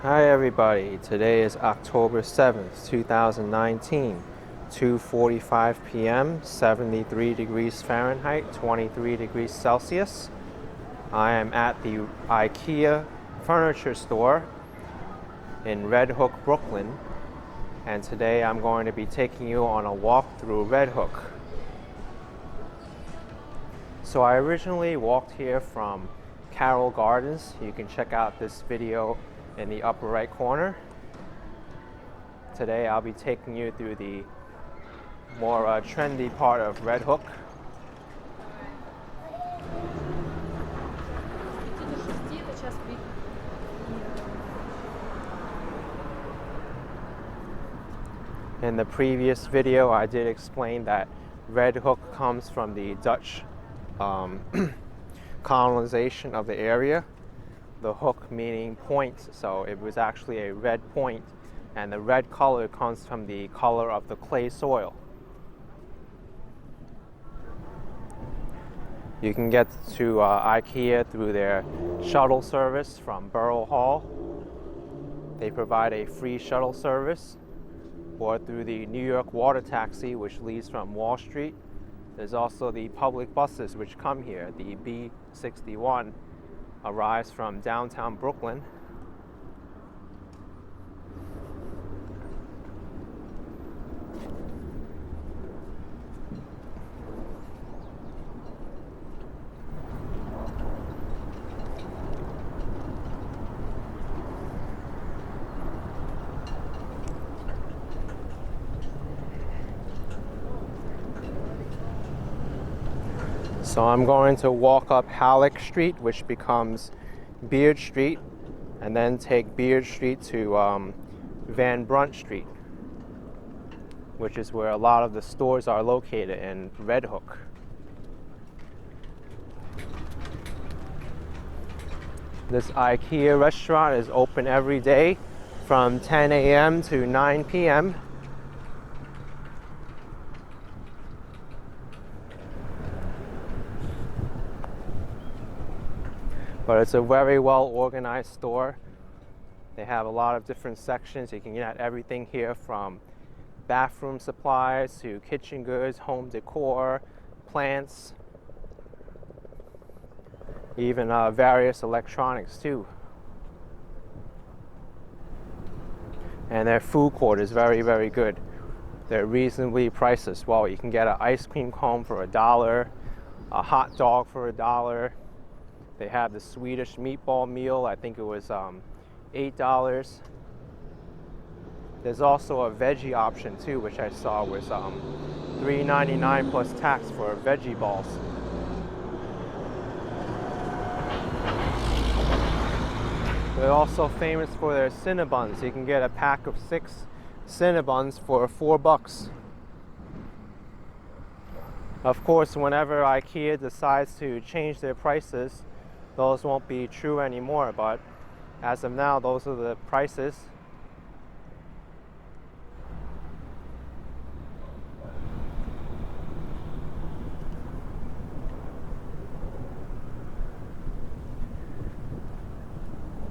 Hi everybody, today is October 7th, 2019, 2:45 p.m., 73 degrees Fahrenheit, 23 degrees Celsius. I am at the IKEA furniture store in Red Hook, Brooklyn, and today I'm going to be taking you on a walk through Red Hook. So I originally walked here from Carroll Gardens. You can check out this video in the upper right corner. Today I'll be taking you through the more trendy part of Red Hook. In the previous video I did explain that Red Hook comes from the Dutch colonization of the area. The hook meaning point, so it was actually a red point, and the red color comes from the color of the clay soil. You can get to IKEA through their shuttle service from Borough Hall. They provide a free shuttle service, or through the New York water taxi, which leaves from Wall Street. There's also the public buses which come here. The B61 arrives from downtown Brooklyn. So I'm going to walk up Halleck Street, which becomes Beard Street, and then take Beard Street to Brunt Street, which is where a lot of the stores are located in Red Hook. This IKEA restaurant is open every day from 10 a.m. to 9 p.m. But it's a very well organized store. They have a lot of different sections. You can get everything here from bathroom supplies to kitchen goods, home decor, plants, even various electronics too. And their food court is very, very good. They're reasonably priced as well. You can get an ice cream cone for $1, a hot dog for $1. They have the Swedish meatball meal. I think it was $8. There's also a veggie option too, which I saw was $3.99 plus tax for veggie balls. They're also famous for their Cinnabons. You can get a pack of 6 Cinnabons for $4. Of course, whenever IKEA decides to change their prices, those won't be true anymore, but as of now, those are the prices.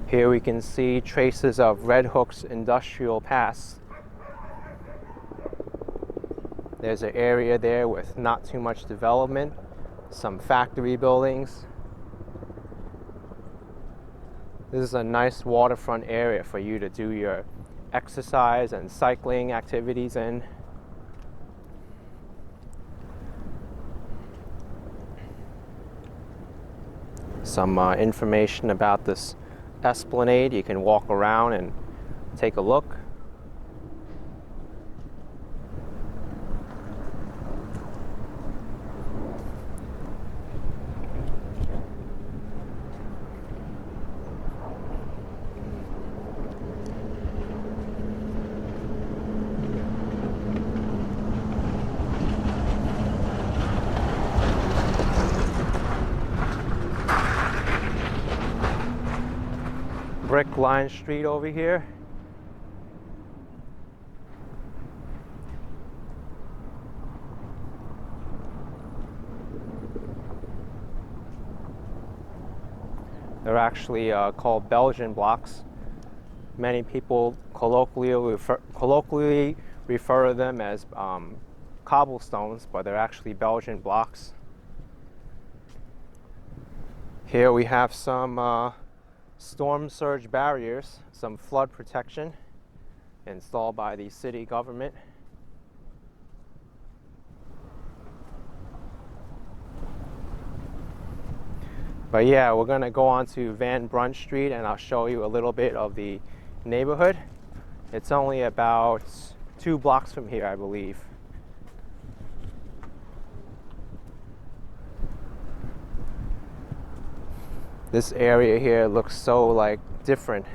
Here we can see traces of Red Hook's industrial past. There's an area there with not too much development, some factory buildings. This is a nice waterfront area for you to do your exercise and cycling activities in. Some information about this esplanade. You can walk around and take a look. Brick line street over here. They're actually called Belgian blocks. Many people colloquially refer to them as cobblestones, but they're actually Belgian blocks. Here we have some storm surge barriers, some flood protection installed by the city government. But yeah, we're gonna go on to Brunt Street and I'll show you a little bit of the neighborhood. It's only about 2 blocks from here, I believe. This area here looks so like different.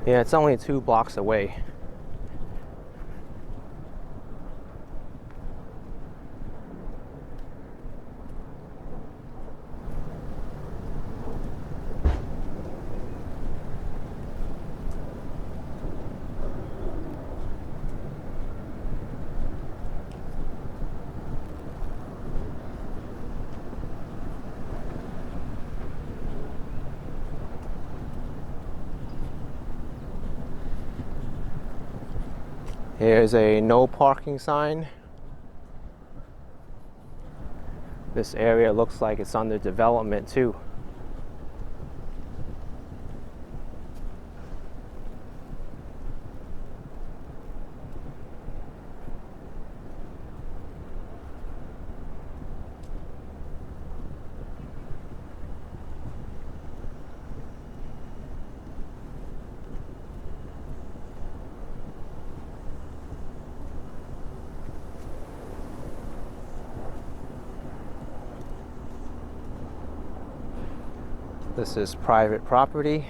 Yeah, it's only 2 blocks away. Here's a no parking sign. This area looks like it's under development too. This is private property.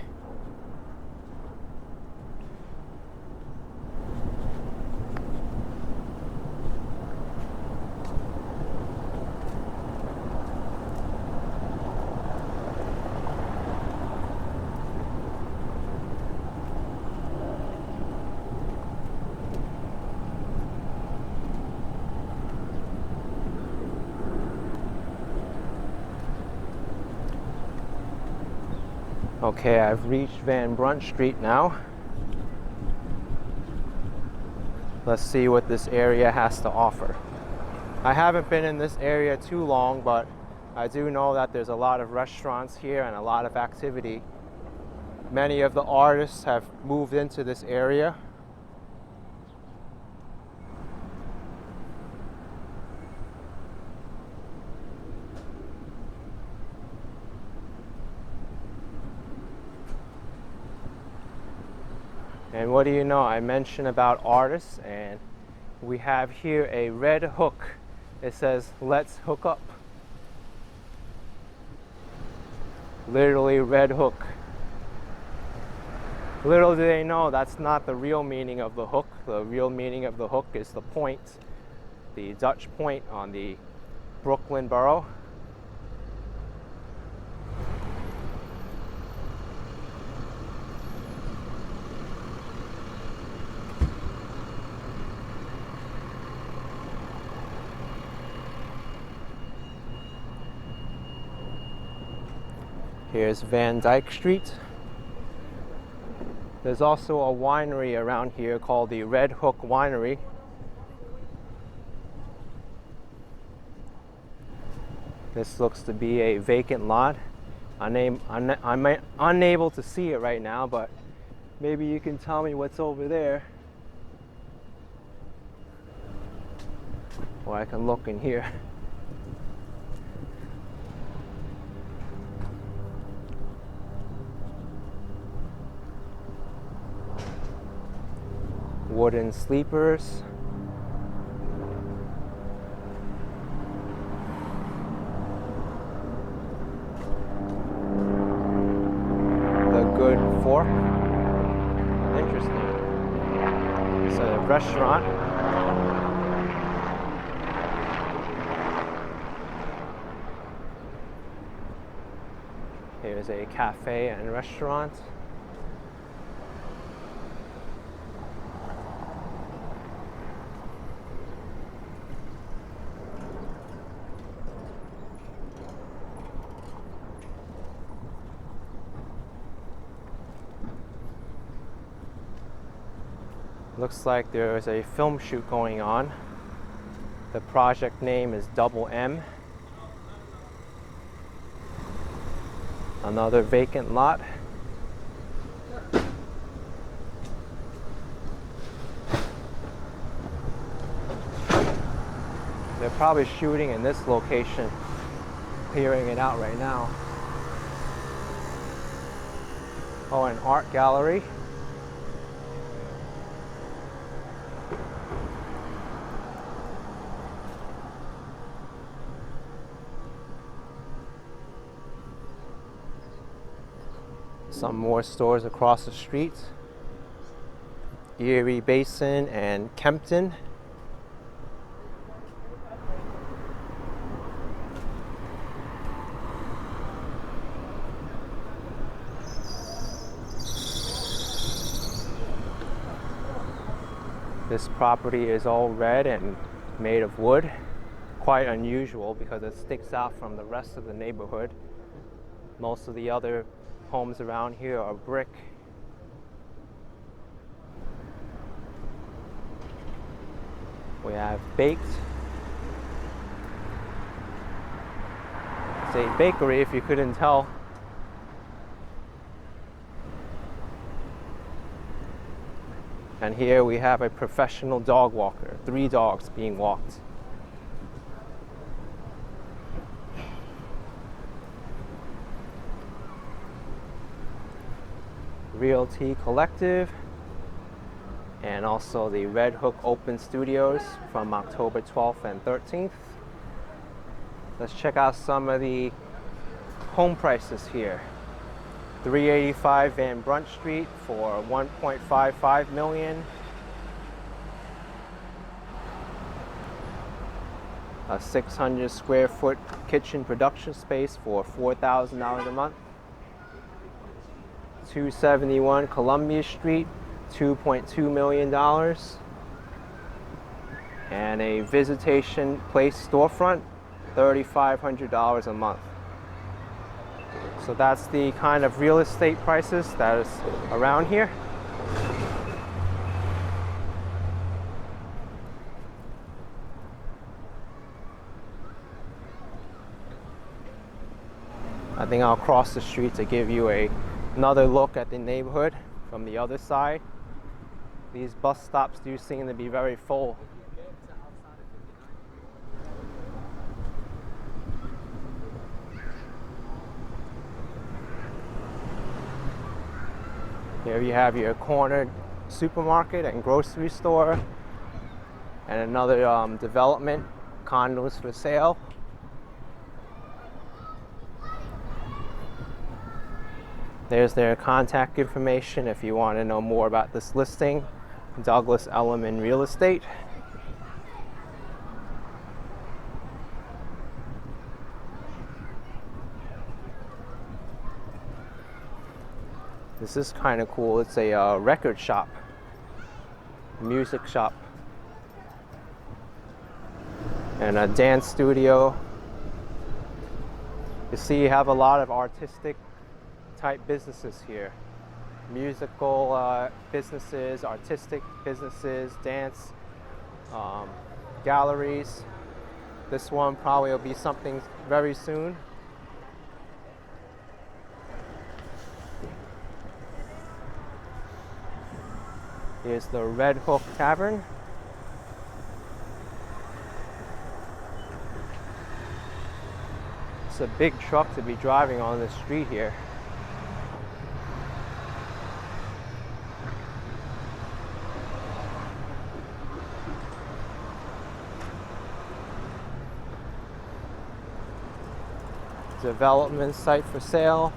Okay, I've reached Brunt Street now. Let's see what this area has to offer. I haven't been in this area too long, but I do know that there's a lot of restaurants here and a lot of activity. Many of the artists have moved into this area. And what do you know, I mentioned about artists, and we have here a red hook. It says, "Let's hook up." Literally red hook. Little do they know that's not the real meaning of the hook. The real meaning of the hook is the point, the Dutch point on the Brooklyn borough. Here's Dyke Street. There's also a winery around here called the Red Hook Winery. This looks to be a vacant lot. I'm unable to see it right now, but maybe you can tell me what's over there. Or I can look in here. Wooden sleepers. The Good Fork. Interesting. It's a restaurant. Here's a cafe and restaurant. Looks like there is a film shoot going on. The project name is Double M. Another vacant lot. They're probably shooting in this location, clearing it out right now. Oh, an art gallery. Some more stores across the street. Erie Basin and Kempton. This property is all red and made of wood. Quite unusual because it sticks out from the rest of the neighborhood. Most of the other homes around here are brick. We have Baked. It's a bakery if you couldn't tell. And here we have a professional dog walker. 3 dogs being walked. Realty Collective, and also the Red Hook Open Studios from October 12th and 13th. Let's check out some of the home prices here. 385 Van Brunt Street for $1.55 million. A 600 square foot kitchen production space for $4,000 a month. 271 Columbia Street, $2.2 million. And a Visitation Place storefront, $3,500 a month. So that's the kind of real estate prices that is around here. I think I'll cross the street to give you another look at the neighborhood from the other side. These bus stops do seem to be very full. Here you have your corner supermarket and grocery store, and another development, condos for sale. There's their contact information if you want to know more about this listing. Douglas Elliman Real Estate. This is kind of cool. It's a record shop, music shop, and a dance studio. You see, you have a lot of artistic type businesses here. Musical businesses, artistic businesses, dance galleries. This one probably will be something very soon. Here's the Red Hook Tavern. It's a big truck to be driving on the street here. Development site for sale.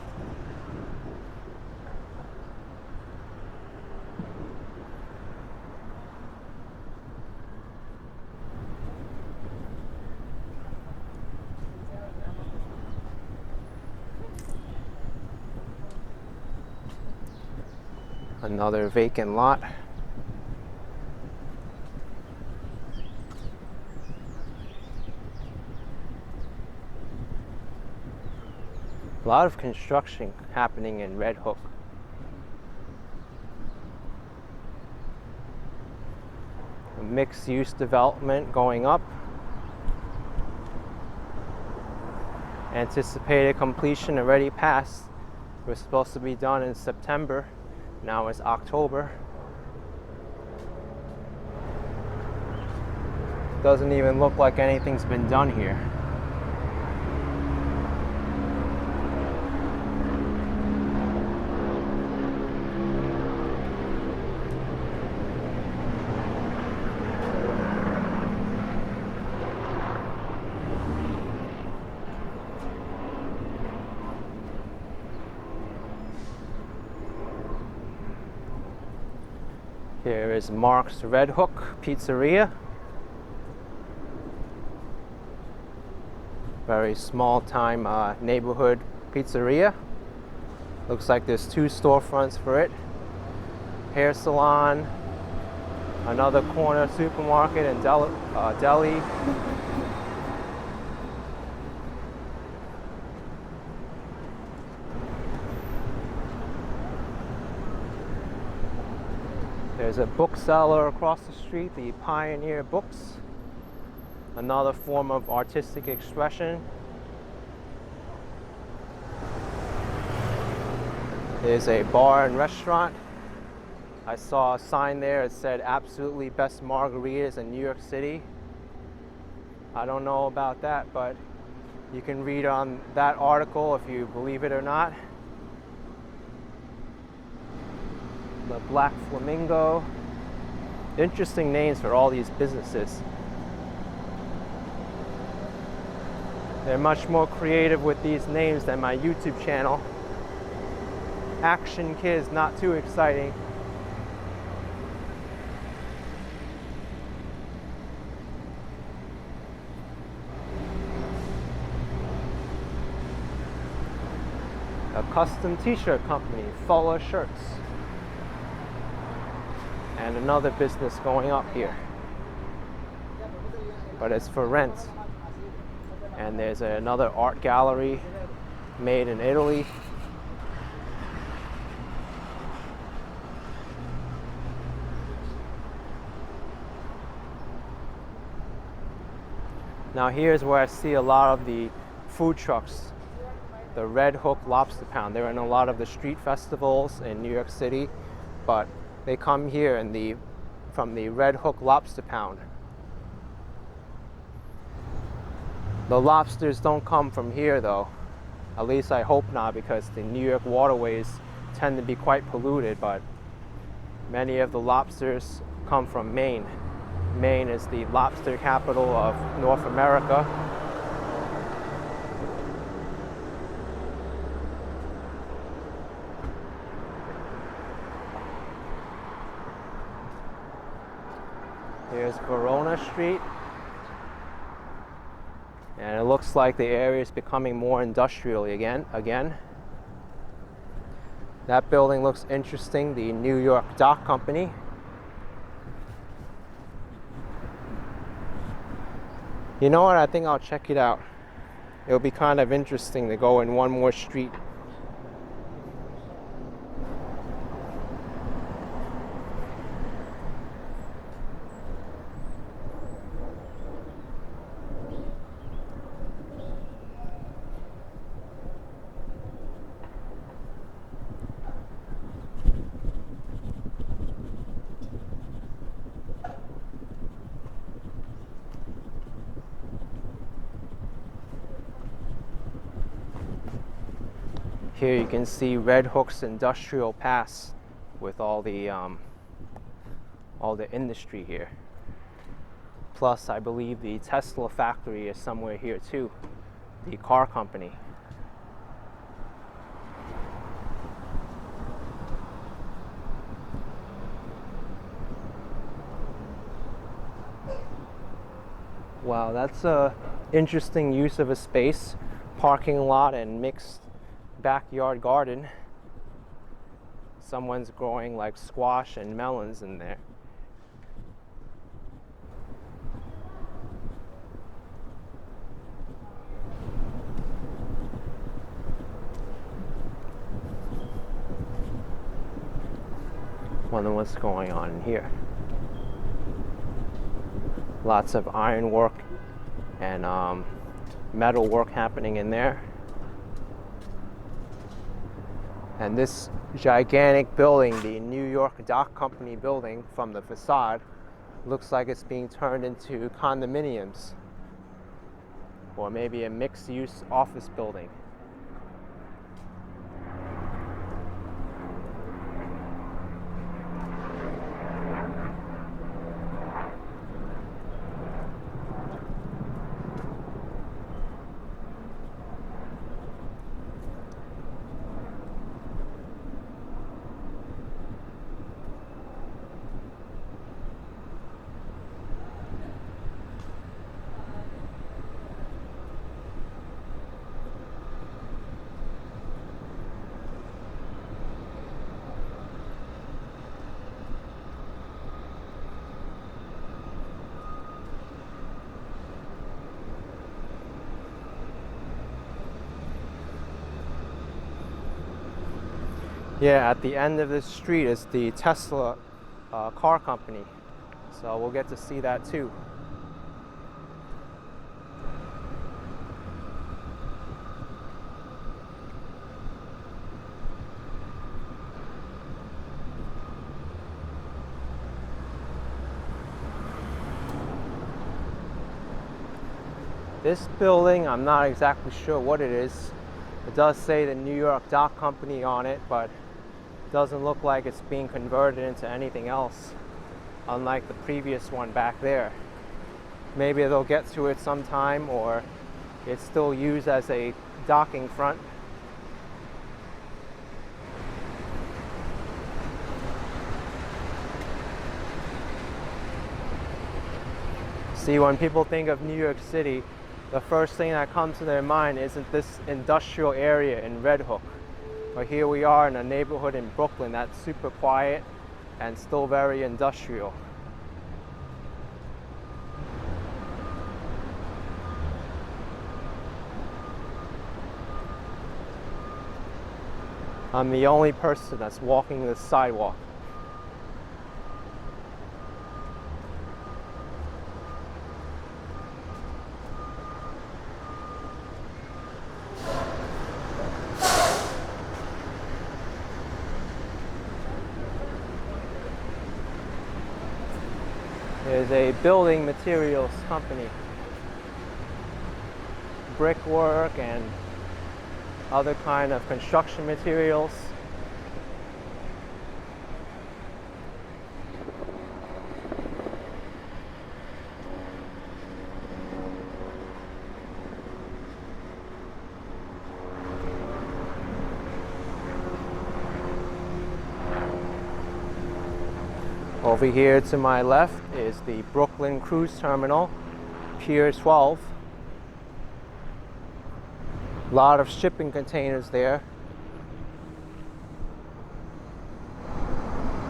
Another vacant lot. A lot of construction happening in Red Hook. mixed-use development going up. Anticipated completion already passed. It was supposed to be done in September. Now it's October. Doesn't even look like anything's been done here. Here is Mark's Red Hook Pizzeria. Very small time neighborhood pizzeria. Looks like there's 2 storefronts for it. Hair salon, another corner supermarket and deli. There's a bookseller across the street, the Pioneer Books. Another form of artistic expression. There's a bar and restaurant. I saw a sign there that said absolutely best margaritas in New York City. I don't know about that, but you can read on that article if you believe it or not. The Black Flamingo. Interesting names for all these businesses. They're much more creative with these names than my YouTube channel. Action Kids, not too exciting. A custom t-shirt company, ⁴ Shirts. And another business going up here. But it's for rent. And there's another art gallery made in Italy. Now here's where I see a lot of the food trucks. The Red Hook Lobster Pound. They're in a lot of the street festivals in New York City, but they come here from the Red Hook Lobster Pound. The lobsters don't come from here though. At least I hope not, because the New York waterways tend to be quite polluted, but many of the lobsters come from Maine. Maine is the lobster capital of North America. Here's Verona Street. And it looks like the area is becoming more industrial again. That building looks interesting, the New York Dock Company. You know what, I think I'll check it out. It'll be kind of interesting to go in one more street. Here you can see Red Hook's industrial pass with all the industry here. Plus, I believe the Tesla factory is somewhere here too, the car company. Wow, that's a interesting use of a space, parking lot and mixed backyard garden. Someone's growing like squash and melons in there. Wonder what's going on in here. Lots of iron work and metal work happening in there. And this gigantic building, the New York Dock Company building, from the facade, looks like it's being turned into condominiums or maybe a mixed-use office building. Yeah, at the end of this street is the Tesla car company, so we'll get to see that too. This building, I'm not exactly sure what it is. It does say the New York Dock Company on it, but doesn't look like it's being converted into anything else, unlike the previous one back there. Maybe they'll get to it sometime, or it's still used as a docking front. See, when people think of New York City, the first thing that comes to their mind isn't this industrial area in Red Hook. But here we are in a neighborhood in Brooklyn that's super quiet and still very industrial. I'm the only person that's walking this sidewalk. There's a building materials company. Brickwork and other kind of construction materials. Over here to my left is the Brooklyn Cruise Terminal, Pier 12. A lot of shipping containers there.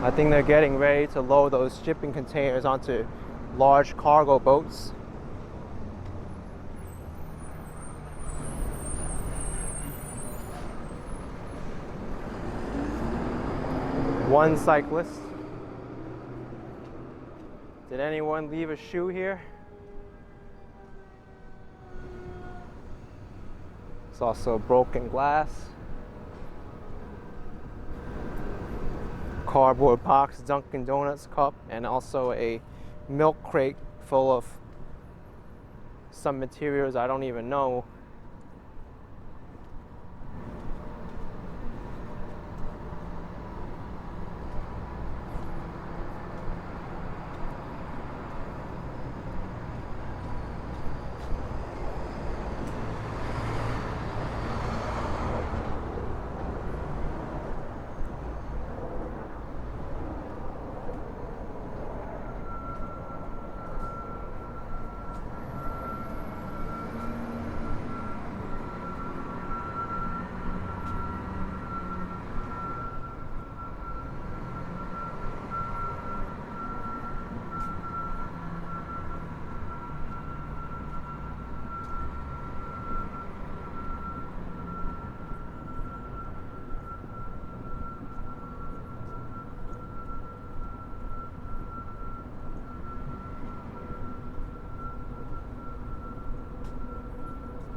I think they're getting ready to load those shipping containers onto large cargo boats. One cyclist. Did anyone leave a shoe here? It's also broken glass. Cardboard box, Dunkin' Donuts cup, and also a milk crate full of some materials I don't even know.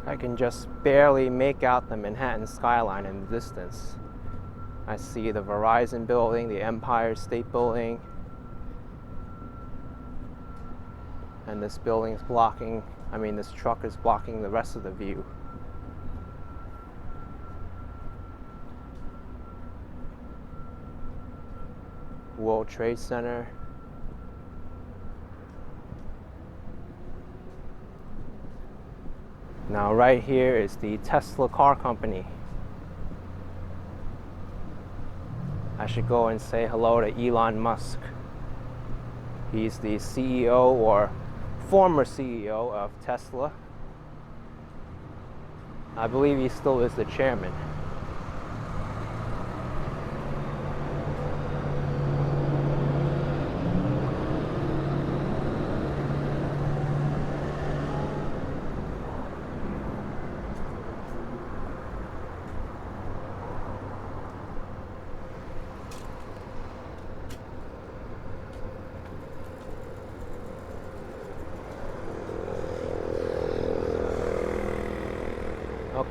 I can just barely make out the Manhattan skyline in the distance. I see the Verizon building, the Empire State Building, and this building's blocking, this truck is blocking the rest of the view. World Trade Center. Now right here is the Tesla car company. I should go and say hello to Elon Musk. He's the CEO or former CEO of Tesla. I believe he still is the chairman.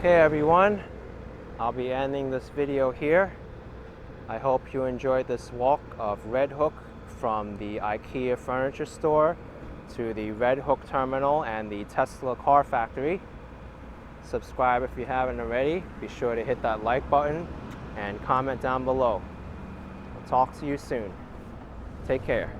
Okay everyone, I'll be ending this video here. I hope you enjoyed this walk of Red Hook from the IKEA furniture store to the Red Hook terminal and the Tesla car factory. Subscribe if you haven't already. Be sure to hit that like button and comment down below. I'll talk to you soon. Take care.